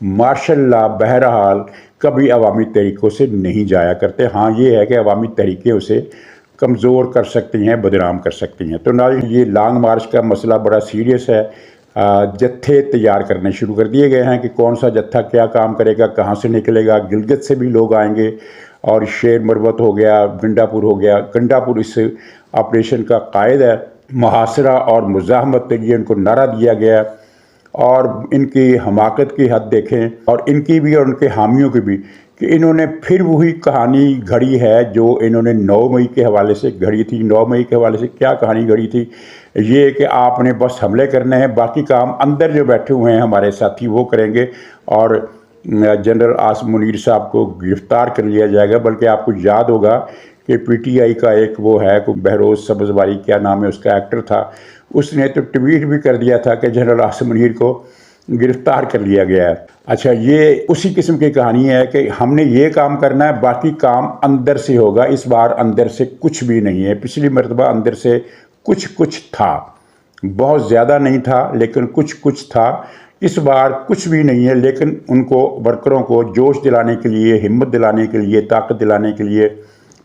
ماشاء اللہ بہرحال کبھی عوامی طریقوں سے نہیں جایا کرتے۔ ہاں یہ ہے کہ عوامی طریقے اسے کمزور کر سکتی ہیں، بدنام کر سکتی ہیں۔ تو ناظرین یہ لانگ مارچ کا مسئلہ بڑا سیریس ہے۔ جتھے تیار کرنے شروع کر دیے گئے ہیں کہ کون سا جتھا کیا کام کرے گا، کہاں سے نکلے گا۔ گلگت سے بھی لوگ آئیں گے اور شیر مروت ہو گیا، گنڈا پور ہو گیا۔ گنڈا پور اس آپریشن کا قائد ہے۔ محاصرہ اور مزاحمت کے لیے ان کو نعرہ دیا گیا، اور ان کی حماقت کی حد دیکھیں، اور ان کی بھی اور ان کے حامیوں کی بھی، کہ انہوں نے پھر وہی کہانی گھڑی ہے جو انہوں نے 9 مئی کے حوالے سے گھڑی تھی۔ 9 مئی کے حوالے سے کیا کہانی گھڑی تھی؟ یہ کہ آپ نے بس حملے کرنے ہیں، باقی کام اندر جو بیٹھے ہوئے ہیں ہمارے ساتھی وہ کریں گے، اور جنرل عاصم منیر صاحب کو گرفتار کر لیا جائے گا۔ بلکہ آپ کو یاد ہوگا کہ پی ٹی آئی کا ایک وہ ہے بہروز سبزواری، کیا نام ہے اس کا، ایکٹر تھا، اس نے تو ٹویٹ بھی کر دیا تھا کہ جنرل عاصم منیر کو گرفتار کر لیا گیا ہے۔ اچھا، یہ اسی قسم کی کہانی ہے کہ ہم نے یہ کام کرنا ہے، باقی کام اندر سے ہوگا۔ اس بار اندر سے کچھ بھی نہیں ہے۔ پچھلی مرتبہ اندر سے کچھ تھا، بہت زیادہ نہیں تھا لیکن کچھ تھا۔ اس بار کچھ بھی نہیں ہے، لیکن ان کو ورکروں کو جوش دلانے کے لیے، ہمت دلانے کے لیے، طاقت دلانے کے لیے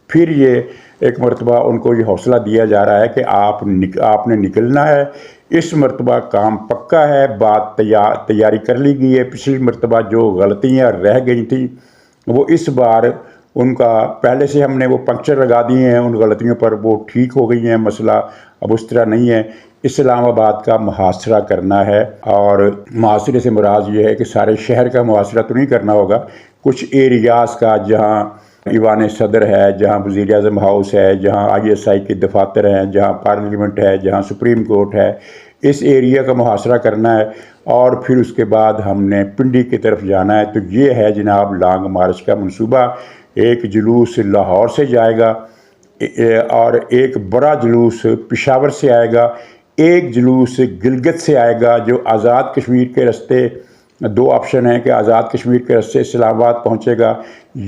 پھر یہ ایک مرتبہ ان کو یہ حوصلہ دیا جا رہا ہے کہ آپ نے نکلنا ہے۔ اس مرتبہ کام پکا ہے، بات تیاری کر لی گئی ہے۔ پچھلی مرتبہ جو غلطیاں رہ گئی تھیں وہ اس بار ان کا پہلے سے ہم نے وہ پنکچر لگا دیے ہیں، ان غلطیوں پر وہ ٹھیک ہو گئی ہیں۔ مسئلہ اب اس طرح نہیں ہے۔ اسلام آباد کا محاصرہ کرنا ہے، اور محاصرے سے مراد یہ ہے کہ سارے شہر کا محاصرہ تو نہیں کرنا ہوگا، کچھ ایریاز کا، جہاں ایوان صدر ہے، جہاں وزیر اعظم ہاؤس ہے، جہاں ISI کے دفاتر ہیں، جہاں پارلیمنٹ ہے، جہاں سپریم کورٹ ہے، اس ایریا کا محاصرہ کرنا ہے، اور پھر اس کے بعد ہم نے پنڈی کی طرف جانا ہے۔ تو یہ ہے جناب لانگ مارچ کا منصوبہ۔ ایک جلوس لاہور سے جائے گا، اور ایک بڑا جلوس پشاور سے آئے گا، ایک جلوس گلگت سے آئے گا جو آزاد کشمیر کے رستے، 2 آپشن ہیں کہ آزاد کشمیر کے رستے اسلام آباد پہنچے گا،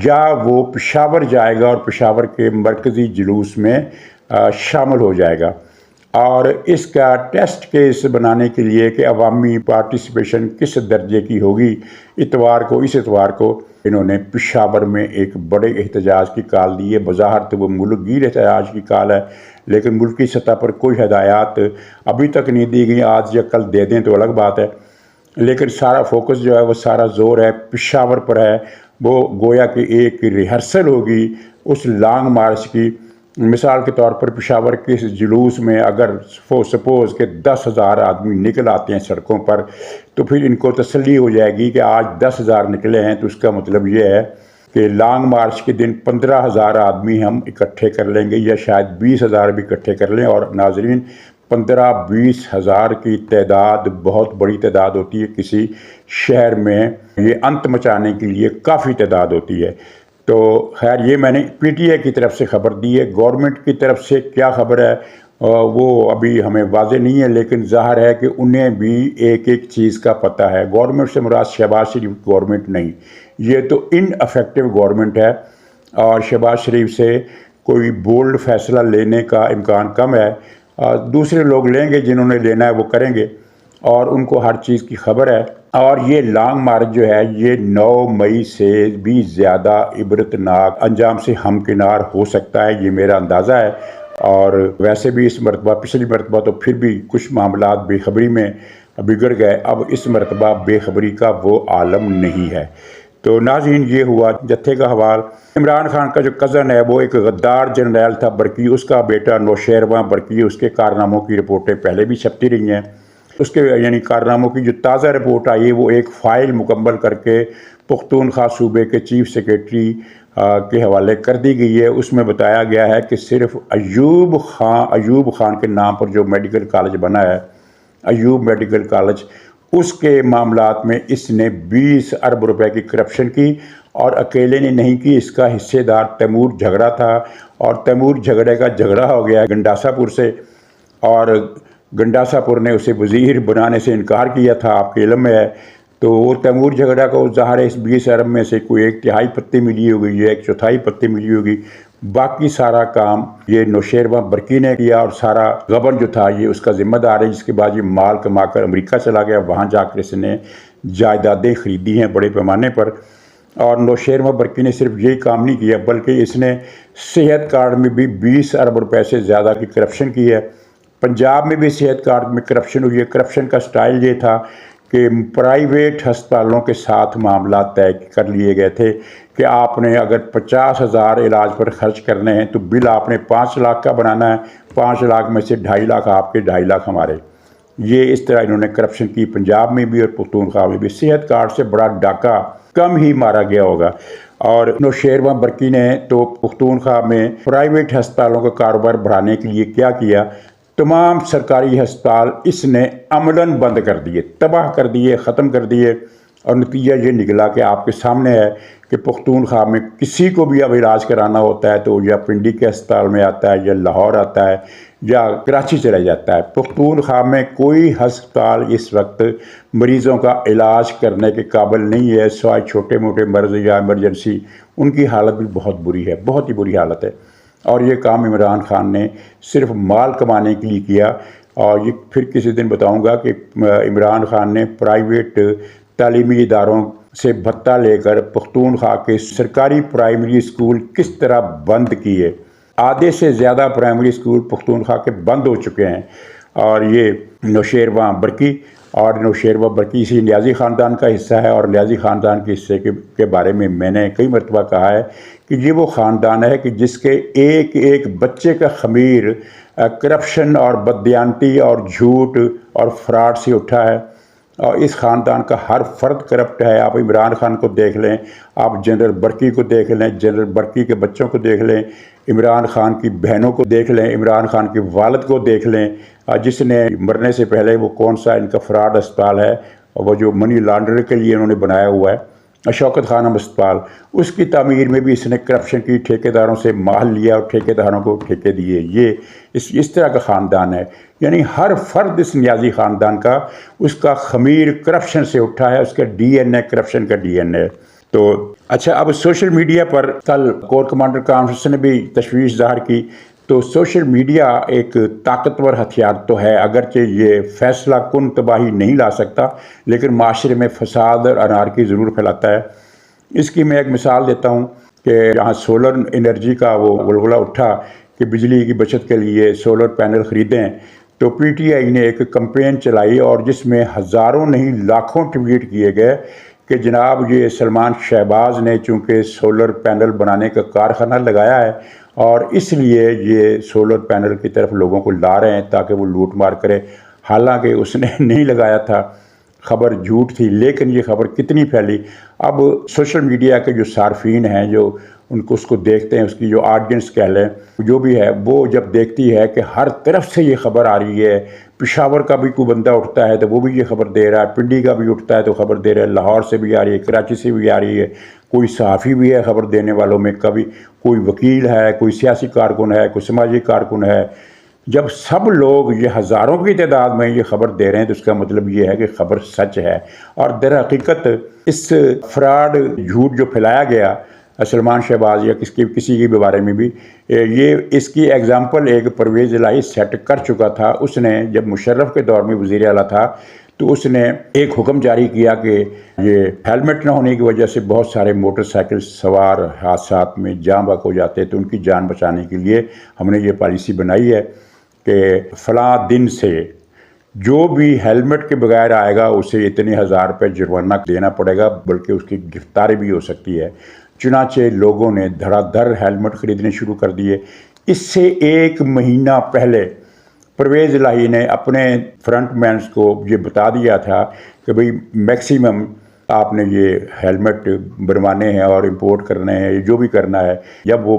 یا وہ پشاور جائے گا اور پشاور کے مرکزی جلوس میں شامل ہو جائے گا۔ اور اس کا ٹیسٹ کیس بنانے کے لیے کہ عوامی پارٹیسپیشن کس درجے کی ہوگی، اس اتوار کو انہوں نے پشاور میں ایک بڑے احتجاج کی کال دی ہے۔ بظاہر وہ ملک گیر احتجاج کی کال ہے، لیکن ملکی سطح پر کوئی ہدایات ابھی تک نہیں دی گئی۔ آج یا کل دے دیں تو الگ بات ہے، لیکن سارا فوکس جو ہے وہ سارا زور ہے پشاور پر ہے۔ وہ گویا کہ ایک ریہرسل ہوگی اس لانگ مارچ کی۔ مثال کے طور پر پشاور کے اس جلوس میں اگر سپوز کہ 10,000 آدمی نکل آتے ہیں سڑکوں پر، تو پھر ان کو تسلی ہو جائے گی کہ آج 10,000 نکلے ہیں، تو اس کا مطلب یہ ہے کہ لانگ مارچ کے دن 15,000 آدمی ہم اکٹھے کر لیں گے، یا شاید 20,000 بھی اکٹھے کر لیں۔ اور ناظرین، 15-20 ہزار کی تعداد بہت بڑی تعداد ہوتی ہے کسی شہر میں، یہ انت مچانے کے لیے کافی تعداد ہوتی ہے۔ تو خیر، یہ میں نے پی ٹی آئی کی طرف سے خبر دی ہے۔ گورنمنٹ کی طرف سے کیا خبر ہے وہ ابھی ہمیں واضح نہیں ہے، لیکن ظاہر ہے کہ انہیں بھی ایک چیز کا پتہ ہے۔ گورنمنٹ سے مراد شہباز شریف گورنمنٹ نہیں، یہ تو ان افیکٹو گورنمنٹ ہے، اور شہباز شریف سے کوئی بولڈ فیصلہ لینے کا امکان کم ہے۔ دوسرے لوگ لیں گے، جنہوں نے لینا ہے وہ کریں گے، اور ان کو ہر چیز کی خبر ہے۔ اور یہ لانگ مارچ جو ہے یہ 9 مئی سے بھی زیادہ عبرتناک انجام سے ہمکنار ہو سکتا ہے، یہ میرا اندازہ ہے۔ اور ویسے بھی اس مرتبہ، پچھلی مرتبہ تو پھر بھی کچھ معاملات بے خبری میں بگڑ گئے، اب اس مرتبہ بے خبری کا وہ عالم نہیں ہے۔ تو ناظرین، یہ ہوا جتھے کا حوال۔ عمران خان کا جو کزن ہے وہ ایک غدار جنرل تھا برقی، اس کا بیٹا نوشیروان برقی، اس کے کارناموں کی رپورٹیں پہلے بھی چھپتی رہی ہیں۔ اس کے یعنی کارناموں کی جو تازہ رپورٹ آئی ہے وہ ایک فائل مکمل کر کے پختونخوا صوبے کے چیف سیکریٹری کے حوالے کر دی گئی ہے۔ اس میں بتایا گیا ہے کہ صرف ایوب خان کے نام پر جو میڈیکل کالج بنا ہے، ایوب میڈیکل کالج، اس کے معاملات میں اس نے 20 ارب روپے کی کرپشن کی، اور اکیلے نے نہیں کی، اس کا حصے دار تیمور جھگڑا تھا، اور تیمور جھگڑے کا جھگڑا ہو گیا گنڈاسا پور سے، اور گنڈاسا پور نے اسے وزیر بنانے سے انکار کیا تھا، آپ کے علم میں ہے۔ تو وہ تیمور جھگڑا کو ظاہر ہے اس 20 ارب میں سے کوئی 1/3 پتی ملی ہوگی، یا 1/4 پتی ملی ہوگی، باقی سارا کام یہ نوشیروان برقی نے کیا، اور سارا غبن جو تھا یہ اس کا ذمہ دار ہے، جس کے بعد یہ مال کما کر امریکہ چلا گیا، وہاں جا کر اس نے جائیدادیں خریدی ہیں بڑے پیمانے پر۔ اور نوشیروان برقی نے صرف یہی کام نہیں کیا بلکہ اس نے صحت کارڈ میں بھی 20 ارب روپے سے زیادہ کی کرپشن کی ہے۔ پنجاب میں بھی صحت کارڈ میں کرپشن ہوئی ہے۔ کرپشن کا سٹائل یہ تھا کہ پرائیویٹ ہسپتالوں کے ساتھ معاملات طے کر لیے گئے تھے کہ آپ نے اگر 50,000 علاج پر خرچ کرنے ہیں تو بل آپ نے 5 لاکھ کا بنانا ہے، 5 لاکھ میں سے 2.5 لاکھ آپ کے، 2.5 لاکھ ہمارے۔ یہ اس طرح انہوں نے کرپشن کی پنجاب میں بھی اور پختونخوا میں بھی۔ صحت کارڈ سے بڑا ڈاکہ کم ہی مارا گیا ہوگا۔ اور نوشیروان برقی نے تو پختونخوا میں پرائیویٹ ہسپتالوں کا کاروبار بڑھانے کے لیے کیا کیا، تمام سرکاری ہسپتال اس نے عملاً بند کر دیے، تباہ کر دیے، ختم کر دیے۔ اور نتیجہ یہ نکلا کہ آپ کے سامنے ہے کہ پختونخوا میں کسی کو بھی اب علاج کرانا ہوتا ہے تو یا پنڈی کے ہسپتال میں آتا ہے یا لاہور آتا ہے یا کراچی چلا جاتا ہے۔ پختونخوا میں کوئی ہسپتال اس وقت مریضوں کا علاج کرنے کے قابل نہیں ہے سوائے چھوٹے موٹے مرض یا ایمرجنسی۔ ان کی حالت بھی بہت بری ہے، بہت ہی بری حالت ہے۔ اور یہ کام عمران خان نے صرف مال کمانے کے لیے کیا۔ اور یہ پھر کسی دن بتاؤں گا کہ عمران خان نے پرائیویٹ تعلیمی اداروں سے بھتہ لے کر پختونخوا کے سرکاری پرائمری اسکول کس طرح بند کیے۔ آدھے سے زیادہ پرائمری اسکول پختونخوا کے بند ہو چکے ہیں۔ اور یہ نوشیروان برقی اسی نیازی خاندان کا حصہ ہے۔ اور نیازی خاندان کے حصے کے بارے میں نے کئی مرتبہ کہا ہے کہ یہ وہ خاندان ہے کہ جس کے ایک ایک بچے کا خمیر کرپشن اور بددیانتی اور جھوٹ اور فراڈ سے اٹھا ہے۔ اور اس خاندان کا ہر فرد کرپٹ ہے۔ آپ عمران خان کو دیکھ لیں، آپ جنرل برقی کو دیکھ لیں، جنرل برقی کے بچوں کو دیکھ لیں، عمران خان کی بہنوں کو دیکھ لیں، عمران خان کے والد کو دیکھ لیں، جس نے مرنے سے پہلے وہ کون سا ان کا فراڈ اسپتال ہے وہ جو منی لانڈر کے لیے انہوں نے بنایا ہوا ہے، شوکت خانم اسپتال، اس کی تعمیر میں بھی اس نے کرپشن کی، ٹھیکیداروں سے مال لیا اور ٹھیکیداروں کو ٹھیکے دیے۔ یہ اس طرح کا خاندان ہے۔ یعنی ہر فرد اس نیازی خاندان کا، اس کا خمیر کرپشن سے اٹھا ہے، اس کا ڈی این اے کرپشن کا ڈی این اے۔ تو اچھا، اب سوشل میڈیا پر کل کور کمانڈر کانفرنس نے بھی تشویش ظاہر کی۔ تو سوشل میڈیا ایک طاقتور ہتھیار تو ہے، اگرچہ یہ فیصلہ کن تباہی نہیں لا سکتا، لیکن معاشرے میں فساد اور انارکی ضرور پھیلاتا ہے۔ اس کی میں ایک مثال دیتا ہوں کہ یہاں سولر انرجی کا وہ ولولہ اٹھا کہ بجلی کی بچت کے لیے سولر پینل خریدیں، تو پی ٹی آئی نے ایک کمپین چلائی اور جس میں ہزاروں نہیں لاکھوں ٹویٹ کیے گئے کہ جناب یہ سلمان شہباز نے چونکہ سولر پینل بنانے کا کارخانہ لگایا ہے اور اس لیے یہ سولر پینل کی طرف لوگوں کو لا رہے ہیں تاکہ وہ لوٹ مار کرے، حالانکہ اس نے نہیں لگایا تھا، خبر جھوٹ تھی۔ لیکن یہ خبر کتنی پھیلی، اب سوشل میڈیا کے جو صارفین ہیں، جو اس کو دیکھتے ہیں، اس کی جو آڈینس کہہ لیں جو بھی ہے، وہ جب دیکھتی ہے کہ ہر طرف سے یہ خبر آ رہی ہے، پشاور کا بھی کوئی بندہ اٹھتا ہے تو وہ بھی یہ خبر دے رہا ہے، پنڈی کا بھی اٹھتا ہے تو خبر دے رہا ہے، لاہور سے بھی آ رہی ہے، کراچی سے بھی آ رہی ہے، کوئی صحافی بھی ہے خبر دینے والوں میں، کبھی کوئی وکیل ہے، کوئی سیاسی کارکن ہے، کوئی سماجی کارکن ہے۔ جب سب لوگ یہ ہزاروں کی تعداد میں یہ خبر دے رہے ہیں تو اس کا مطلب یہ ہے کہ خبر سچ ہے۔ اور در حقیقت اس فراڈ جھوٹ جو پھیلایا گیا سلمان شہباز یا کسی کے بارے میں بھی، یہ اس کی ایگزامپل ایک پرویز الہی سیٹ کر چکا تھا۔ اس نے جب مشرف کے دور میں وزیر اعلیٰ تھا تو اس نے ایک حکم جاری کیا کہ یہ ہیلمٹ نہ ہونے کی وجہ سے بہت سارے موٹر سائیکل سوار حادثات میں جاں بحق ہو جاتے، تو ان کی جان بچانے کے لیے ہم نے یہ پالیسی بنائی ہے کہ فلاں دن سے جو بھی ہیلمٹ کے بغیر آئے گا اسے اتنے 1000 روپے جرمانہ دینا پڑے گا، بلکہ اس کی گرفتاری بھی ہو سکتی ہے۔ چنانچہ لوگوں نے دھڑا دھڑ ہیلمٹ خریدنے شروع کر دیے۔ اس سے ایک مہینہ پہلے پرویز الہی نے اپنے فرنٹ مینز کو یہ بتا دیا تھا کہ بھئی میکسیمم آپ نے یہ ہیلمٹ بنوانے ہیں اور امپورٹ کرنے ہیں، جو بھی کرنا ہے۔ جب وہ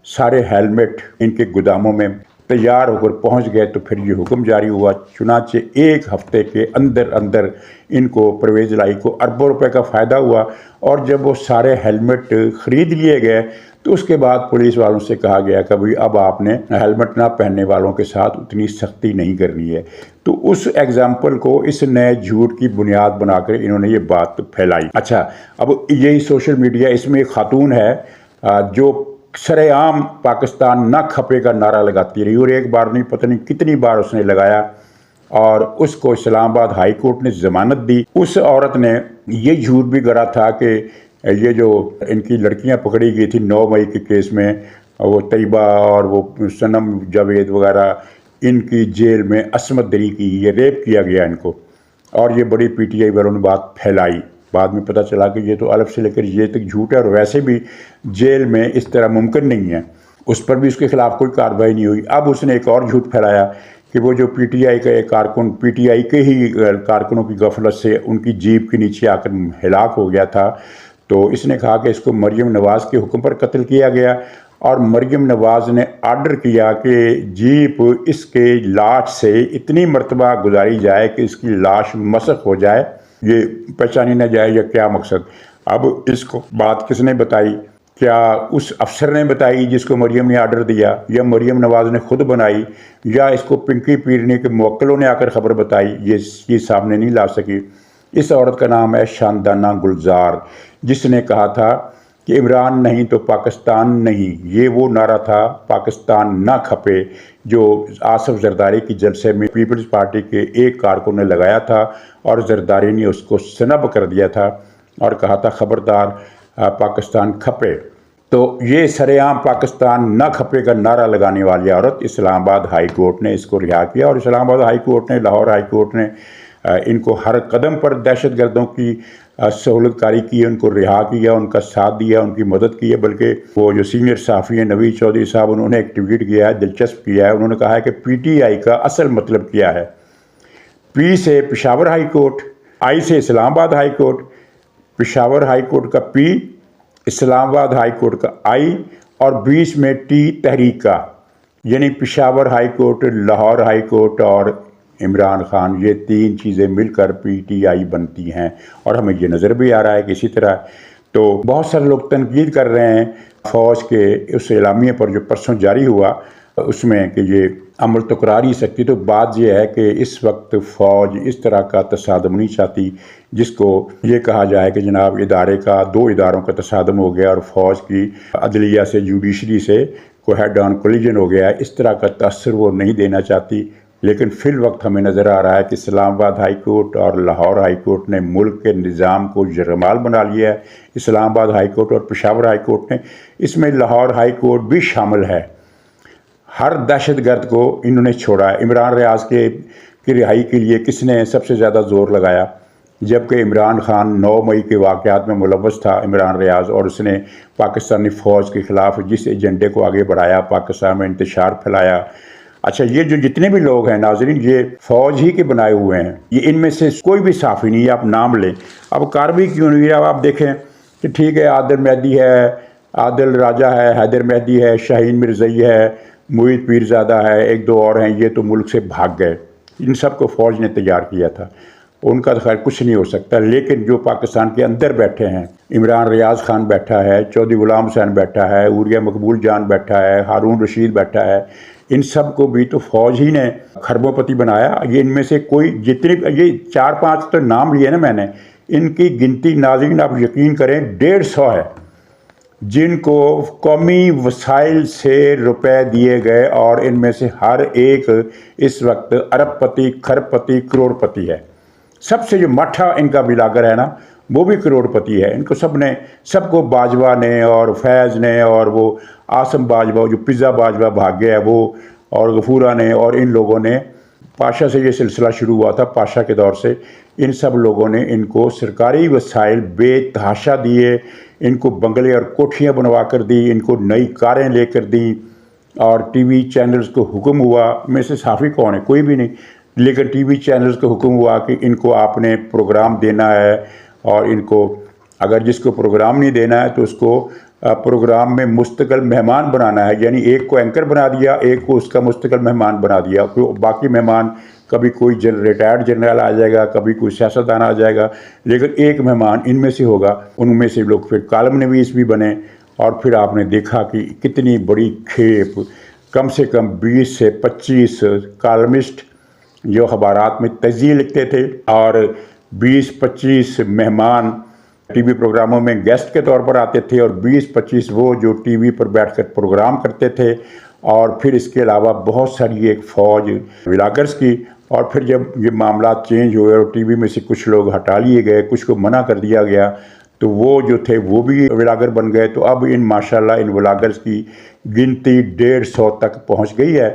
سارے ہیلمٹ ان کے گوداموں میں تیار ہو کر پہنچ گئے تو پھر یہ حکم جاری ہوا۔ چنانچہ ایک ہفتے کے اندر ان کو پرویز الہی کو اربوں روپے کا فائدہ ہوا۔ اور جب وہ سارے ہیلمٹ خرید لیے گئے تو اس کے بعد پولیس والوں سے کہا گیا کہ بھئی اب آپ نے ہیلمٹ نہ پہننے والوں کے ساتھ اتنی سختی نہیں کرنی ہے۔ تو اس ایگزامپل کو اس نئے جھوٹ کی بنیاد بنا کر انہوں نے یہ بات پھیلائی۔ اچھا، اب یہی سوشل میڈیا، اس میں ایک خاتون ہے جو سر عام پاکستان نہ کھپے کا نعرہ لگاتی رہی، اور ایک بار نہیں پتہ نہیں کتنی بار اس نے لگایا، اور اس کو اسلام آباد ہائی کورٹ نے ضمانت دی۔ اس عورت نے یہ جھوٹ بھی گڑا تھا کہ یہ جو ان کی لڑکیاں پکڑی گئی تھی 9 مئی کے کیس میں، وہ طیبہ اور وہ صنم جاوید وغیرہ، ان کی جیل میں عصمت دری کی، یہ ریپ کیا گیا ان کو، اور یہ بڑی پی ٹی آئی والوں نے بات پھیلائی۔ بعد میں پتہ چلا کہ یہ تو الف سے لے کر یہ تک جھوٹ ہے، اور ویسے بھی جیل میں اس طرح ممکن نہیں ہے، اس پر بھی اس کے خلاف کوئی کارروائی نہیں ہوئی۔ اب اس نے ایک اور جھوٹ پھیلایا کہ وہ جو پی ٹی آئی کا ایک کارکن، پی ٹی آئی کے ہی کارکنوں کی غفلت سے ان کی جیپ کے نیچے آ کر ہلاک ہو گیا تھا، تو اس نے کہا کہ اس کو مریم نواز کے حکم پر قتل کیا گیا، اور مریم نواز نے آرڈر کیا کہ جیپ اس کے لاش سے اتنی مرتبہ گزاری جائے کہ اس کی لاش مسخ ہو جائے، یہ پہچانی نہ جائے، یا کیا مقصد۔ اب اس کو بات کس نے بتائی؟ کیا اس افسر نے بتائی جس کو مریم نے آرڈر دیا، یا مریم نواز نے خود بنائی، یا اس کو پنکی پیرنی کے موکلوں نے آ کر خبر بتائی؟ یہ چیز سامنے نہیں لا سکی۔ اس عورت کا نام ہے شاندانہ گلزار، جس نے کہا تھا کہ عمران نہیں تو پاکستان نہیں۔ یہ وہ نعرہ تھا پاکستان نہ کھپے جو آصف زرداری کی جلسے میں پیپلز پارٹی کے ایک کارکن نے لگایا تھا، اور زرداری نے اس کو سنب کر دیا تھا اور کہا تھا خبردار پاکستان کھپے۔ تو یہ سرے عام پاکستان نہ کھپے کا نعرہ لگانے والی عورت اسلام آباد ہائی کورٹ نے اس کو رہا کیا، اور اسلام آباد ہائی کورٹ نے، لاہور ہائی کورٹ نے ان کو ہر قدم پر دہشت گردوں کی سہولت کاری کی، ان کو رہا کیا، ان کا ساتھ دیا، ان کی مدد کی ہے۔ بلکہ وہ جو سینئر صحافی ہیں نوید چودھری صاحب، انہوں نے ایک ٹویٹ کیا ہے، دلچسپ کیا ہے۔ انہوں نے کہا ہے کہ پی ٹی آئی کا اصل مطلب کیا ہے؟ پی سے پشاور ہائی کورٹ، آئی سے اسلام آباد high court, Peshawar high court کا پی، اسلام آباد ہائی کورٹ کا آئی، اور بیچ میں ٹی تحریک کا، یعنی Peshawar high court, Lahore high court اور عمران خان، یہ 3 چیزیں مل کر پی ٹی آئی بنتی ہیں۔ اور ہمیں یہ نظر بھی آ رہا ہے کہ اسی طرح تو بہت سارے لوگ تنقید کر رہے ہیں فوج کے اس اعلامیے پر جو پرسوں جاری ہوا، اس میں کہ یہ عمل تو کرا نہیں سکتی۔ تو بات یہ ہے کہ اس وقت فوج اس طرح کا تصادم نہیں چاہتی جس کو یہ کہا جائے کہ جناب ادارے کا، 2 اداروں کا تصادم ہو گیا، اور فوج کی عدلیہ سے، جوڈیشری سے کو ہیڈ آن کولیجن ہو گیا ہے۔ اس طرح کا تاثر وہ نہیں دینا چاہتی، لیکن فی الوقت ہمیں نظر آ رہا ہے کہ اسلام آباد ہائی کورٹ اور لاہور ہائی کورٹ نے ملک کے نظام کو یرغمال بنا لیا ہے۔ اسلام آباد ہائی کورٹ اور پشاور ہائی کورٹ نے، اس میں لاہور ہائی کورٹ بھی شامل ہے۔ ہر دہشت گرد کو انہوں نے چھوڑا ہے۔ عمران ریاض کی رہائی کے لیے کس نے سب سے زیادہ زور لگایا؟ جبکہ عمران خان 9 مئی کے واقعات میں ملوث تھا، عمران ریاض، اور اس نے پاکستانی فوج کے خلاف جس ایجنڈے کو آگے بڑھایا، پاکستان میں انتشار پھیلایا۔ اچھا، یہ جو جتنے بھی لوگ ہیں ناظرین، یہ فوج ہی کے بنائے ہوئے ہیں، یہ ان میں سے کوئی بھی صافی نہیں ہے، آپ نام لیں۔ اب کارروائی کیوں نہیں ہے؟ اب آپ دیکھیں کہ ٹھیک ہے، عادل مہدی ہے، عادل راجہ ہے، حیدر مہدی ہے، شاہین مرزئی ہے، معید پیرزادہ ہے، 1-2 اور ہیں، یہ تو ملک سے بھاگ گئے۔ ان سب کو فوج نے تیار کیا تھا، ان کا خیر کچھ نہیں ہو سکتا۔ لیکن جو پاکستان کے اندر بیٹھے ہیں، عمران ریاض خان بیٹھا ہے، چودھری غلام حسین بیٹھا ہے، عوریہ مقبول جان بیٹھا ہے، ہارون رشید بیٹھا ہے، ان سب کو بھی تو فوج ہی نے خربوں پتی بنایا۔ یہ ان میں سے کوئی جتنے، یہ 4-5 تو نام لیے نا میں نے، ان کی گنتی ناظرین آپ یقین کریں 150 ہے، جن کو قومی وسائل سے روپے دیے گئے، اور ان میں سے ہر ایک اس وقت ارب پتی، کھرب پتی، کروڑ پتی ہے۔ سب سے جو مٹھا ان کا بلاگر ہے نا، وہ بھی کروڑ پتی ہے۔ ان کو سب کو باجوہ نے اور فیض نے اور وہ آسم باجوہ جو پزا باجوہ بھاگ گیا ہے وہ، اور غفورہ نے، اور ان لوگوں نے، پاشا سے یہ سلسلہ شروع ہوا تھا، پاشا کے دور سے، ان سب لوگوں نے ان کو سرکاری وسائل بے تحاشا دیے، ان کو بنگلے اور کوٹھیاں بنوا کر دی، ان کو نئی کاریں لے کر دیں، اور ٹی وی چینلز کو حکم ہوا، میں سے صحافی کون ہے؟ کوئی بھی نہیں، لیکن ٹی وی چینلز کو حکم ہوا کہ ان کو آپ نے پروگرام دینا ہے، اور ان کو اگر جس کو پروگرام نہیں دینا ہے تو اس کو پروگرام میں مستقل مہمان بنانا ہے، یعنی ایک کو اینکر بنا دیا، ایک کو اس کا مستقل مہمان بنا دیا، باقی مہمان کبھی کوئی ریٹائرڈ جنرل آ جائے گا، کبھی کوئی سیاستدان آ جائے گا، لیکن ایک مہمان ان میں سے ہوگا۔ ان میں سے لوگ پھر کالم نویس بھی بنے، اور پھر آپ نے دیکھا کہ کتنی بڑی کھیپ، کم سے کم 20 سے 25 کالمسٹ جو خبرات میں تجزیے لکھتے تھے، اور 20-25 مہمان ٹی وی پروگراموں میں گیسٹ کے طور پر آتے تھے، اور 20-25 وہ جو ٹی وی پر بیٹھ کر پروگرام کرتے تھے، اور پھر اس کے علاوہ بہت ساری ایک فوج ولاگرز کی، اور پھر جب یہ معاملات چینج ہوئے اور ٹی وی میں سے کچھ لوگ ہٹا لیے گئے، کچھ کو منع کر دیا گیا، تو وہ جو تھے وہ بھی ولاگر بن گئے۔ تو اب ماشاءاللہ ان ولاگرز کی گنتی 150 تک پہنچ گئی ہے،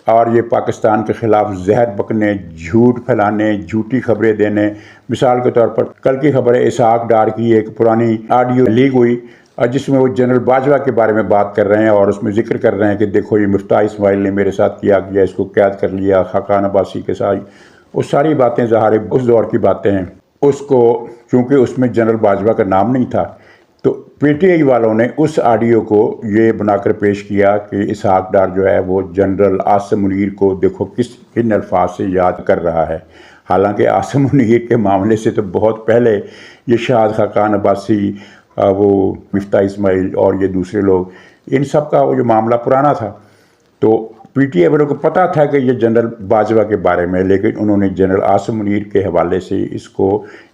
اور یہ پاکستان کے خلاف زہر بکنے، جھوٹ پھیلانے، جھوٹی خبریں دینے۔ مثال کے طور پر کل کی خبر ہے اسحاق ڈار کی ایک پرانی آڈیو لیک ہوئی، جس میں وہ جنرل باجوہ کے بارے میں بات کر رہے ہیں اور اس میں ذکر کر رہے ہیں کہ دیکھو یہ مفتاح اسماعیل نے میرے ساتھ کیا، اس کو قید کر لیا، خاقان عباسی کے ساتھ۔ وہ ساری باتیں ظاہر اس دور کی باتیں ہیں۔ اس کو چونکہ اس میں جنرل باجوہ کا نام نہیں تھا، تو پی ٹی آئی والوں نے اس آڈیو کو یہ بنا کر پیش کیا کہ اسحاق ڈار جو ہے وہ جنرل عاصم منیر کو دیکھو کن الفاظ سے یاد کر رہا ہے۔ حالانکہ عاصم منیر کے معاملے سے تو بہت پہلے یہ شہاد خاقان عباسی، وہ مفتاح اسماعیل اور یہ دوسرے لوگ، ان سب کا وہ جو معاملہ پرانا تھا۔ تو پی ٹی آئی والوں کو پتہ تھا کہ یہ جنرل باجوہ کے بارے میں، لیکن انہوں نے جنرل عاصم منیر کے حوالے سے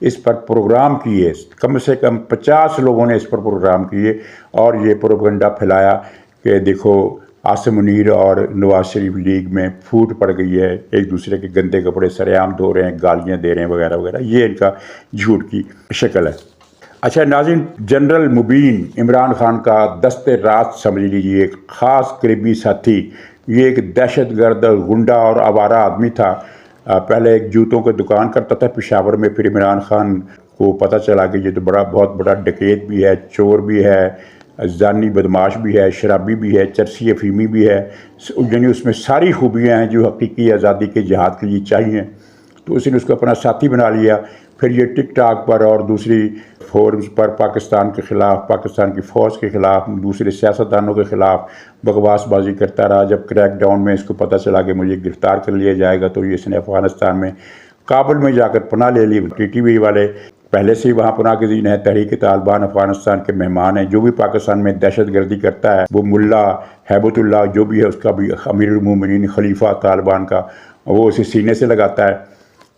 اس پر پروگرام کیے، کم سے کم 50 لوگوں نے اس پر پروگرام کیے اور یہ پروپیگنڈا پھیلایا کہ دیکھو عاصم منیر اور نواز شریف لیگ میں پھوٹ پڑ گئی ہے، ایک دوسرے کے گندے کپڑے سر عام دھو رہے ہیں، گالیاں دے رہے ہیں وغیرہ وغیرہ۔ یہ ان کا جھوٹ کی شکل ہے۔ اچھا ناظرین، جنرل مبین عمران خان کا دست راست سمجھ لیجیے، ایک خاص قریبی ساتھی، یہ ایک دہشت گرد، غنڈہ اور آوارہ آدمی تھا۔ پہلے ایک جوتوں کی دکان کرتا تھا پشاور میں، پھر عمران خان کو پتہ چلا کہ یہ تو بہت بڑا ڈکیت بھی ہے، چور بھی ہے، زانی بدماش بھی ہے، شرابی بھی ہے، چرسی افیمی بھی ہے، یعنی اس میں ساری خوبیاں ہیں جو حقیقی آزادی کے جہاد کے لیے چاہیے۔ تو اس نے اس کو اپنا ساتھی بنا لیا۔ پھر یہ ٹک ٹاک پر اور دوسری فورمز پر پاکستان کے خلاف، پاکستان کی فوج کے خلاف، دوسرے سیاستدانوں کے خلاف بکواس بازی کرتا رہا۔ جب کریک ڈاؤن میں اس کو پتہ چلا کہ مجھے گرفتار کر لیا جائے گا، تو اس نے افغانستان میں کابل میں جا کر پناہ لے لی۔ ٹی ٹی وی والے پہلے سے ہی وہاں پناہ گزین ہیں، تحریک طالبان افغانستان کے مہمان ہیں۔ جو بھی پاکستان میں دہشت گردی کرتا ہے، وہ ملا ہیبت اللہ جو بھی ہے، اس کا بھی امیر المومنین خلیفہ طالبان کا، وہ اسے سینے سے لگاتا ہے،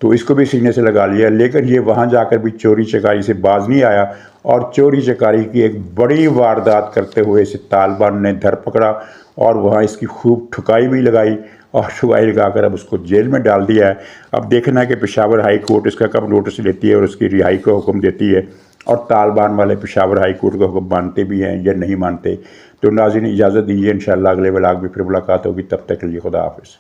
تو اس کو بھی سینے سے لگا لیا۔ لیکن یہ وہاں جا کر بھی چوری چکاری سے باز نہیں آیا، اور چوری چکاری کی ایک بڑی واردات کرتے ہوئے اسے طالبان نے دھر پکڑا اور وہاں اس کی خوب ٹھکائی بھی لگائی، اور ٹھکائی لگا کر اب اس کو جیل میں ڈال دیا ہے۔ اب دیکھنا ہے کہ پشاور ہائی کورٹ اس کا کب نوٹس لیتی ہے اور اس کی رہائی کا حکم دیتی ہے، اور طالبان والے پشاور ہائی کورٹ کا حکم مانتے بھی ہیں یا نہیں مانتے۔ تو ناظرین اجازت دیجیے، انشاءاللہ اگلے ولاگ میں پھر ملاقات ہوگی، تب تک کے لیے خدا حافظ۔